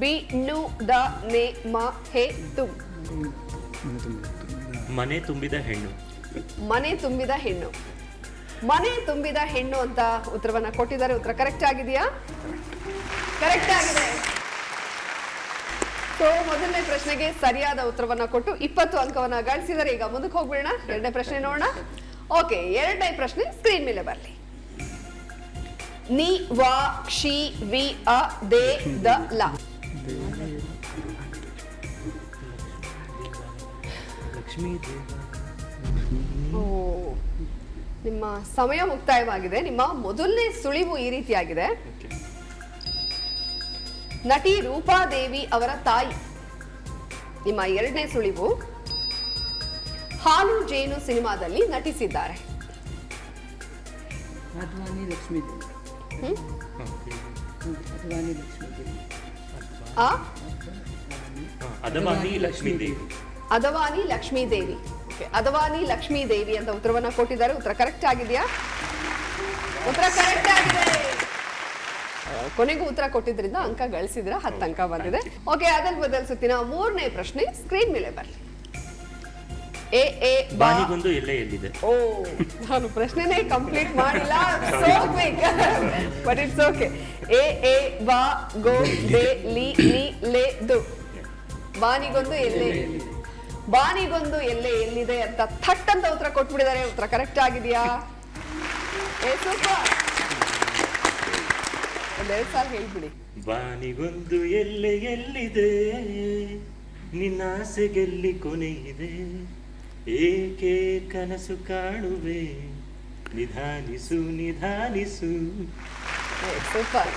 B ನು the ನೆ ಮ ಹೆ ತುಂ. ಮನೆ ತುಂಬಿದ ಹೆಣ್ಣು. ಮನೆ ತುಂಬಿದ ಹೆಣ್ಣು. ಮನೆ ತುಂಬಿದ ಹೆಣ್ಣು ಅಂತ ಉತ್ತರವನ್ನ ಕೊಟ್ಟಿದ್ದಾರೆ. ಉತ್ತರ ಕರೆಕ್ಟ್ ಆಗಿದೆಯಾ? ಕರೆಕ್ಟ್ ಆಗಿದೆ. ಸೊ ಮೊದಲನೇ ಪ್ರಶ್ನೆಗೆ ಸರಿಯಾದ ಉತ್ತರವನ್ನ ಕೊಟ್ಟು 20 ಅಂಕವನ್ನ ಗಳಿಸಿದರೆ. ಈಗ ಮುಂದಕ್ಕೆ ಹೋಗ್ಬಿಡೋಣ. ಎರಡನೇ ಪ್ರಶ್ನೆ ನೋಡೋಣ. ಓಕೆ, ಎರಡನೇ ಪ್ರಶ್ನೆ ಸ್ಕ್ರೀನ್ ಮೇಲೆ ಬರಲಿ. ನಿ ವ ಕ್ಷಿ ವಿ ಅ ದೇ ದ ಲ. ನಿಮ್ಮ ಸಮಯ ಮುಕ್ತಾಯವಾಗಿದೆ. ನಿಮ್ಮ ಮೊದಲನೇ ಸುಳಿವು ಈ ರೀತಿಯಾಗಿದೆ. ನಟಿ ರೂಪಾದೇವಿ ಅವರ ತಾಯಿ. ನಿಮ್ಮ ಎರಡನೇ ಸುಳಿವು ಹಾಲು ಜೇನು ಸಿನಿಮಾದಲ್ಲಿ ನಟಿಸಿದ್ದಾರೆ. ಅದ್ವಾನಿ ಲಕ್ಷ್ಮೀದೇವಿ. ಅದವಾನಿ ಲಕ್ಷ್ಮೀದೇವಿ. ಅದವಾನಿ ಲಕ್ಷ್ಮೀದೇವಿ. ಅದವಾನಿ ಲಕ್ಷ್ಮೀದೇವಿ ಅಂತ ಉತ್ತರವನ್ನ ಕೊಟ್ಟಿದ್ದಾರೆ. ಉತ್ತರ ಕರೆಕ್ಟ್ ಆಗಿದೆಯಾ? ಉತ್ತರ ಕರೆಕ್ಟ್ ಆಗಿದೆ. ಕೊನೆಗೂ ಉತ್ತರ ಕೊಟ್ಟಿದ್ರಿಂದ ಅಂಕ ಗಳಿಸಿದ್ರ. 10 ಅಂಕ ಬಂದಿದೆ. ಓಕೆ, ಅದನ್ನ ಬದಲಿಸುತ್ತೀನ. ಮೂರನೇ ಪ್ರಶ್ನೆ ಸ್ಕ್ರೀನ್ ಮೇಲೆ ಬರಲಿ. ಬಾನಿಗೊಂದು ಎಲ್ಲೆ ಎಲ್ಲಿದೆ. ಓ, ನಾನು ಪ್ರಶ್ನೆನೇ ಕಂಪ್ಲೀಟ್ ಮಾಡಿಲ್ಲ. So quick, but it's okay. A ಬಾ ಗೋ ದೆ ಲಿ ನಿ ಲೆ ದು. ಬಾನಿಗೊಂದು ಎಲ್ಲೆ. ಬಾನಿಗೊಂದು ಎಲ್ಲೆ ಎಲ್ಲಿದೆ ಅಂತ ಥಟ್ ಅಂತ ಉತ್ತರ ಕೊಟ್ಬಿಟ್ಟಿದ್ದಾರೆ. ಉತ್ತರ ಕರೆಕ್ಟ್ ಆಗಿದೆಯಾ? ಸೂಪರ್. ಒಂದೆರಡು ಸಾಲ ಹೇಳ್ಬಿಡಿ. ಬಾನಿಗೊಂದು ಎಲ್ಲೆ ಎಲ್ಲಿದೆ, ನಿನ್ನ ಆಸೆಗೆಲ್ಲಿ ಕೊನೆ ಇದೆ, ಏಕೆ ಕನಸು ಕಾಣುವೆ, ನಿಧಾನಿಸು ನಿಧಾನಿಸು. ಸೂಪರ್.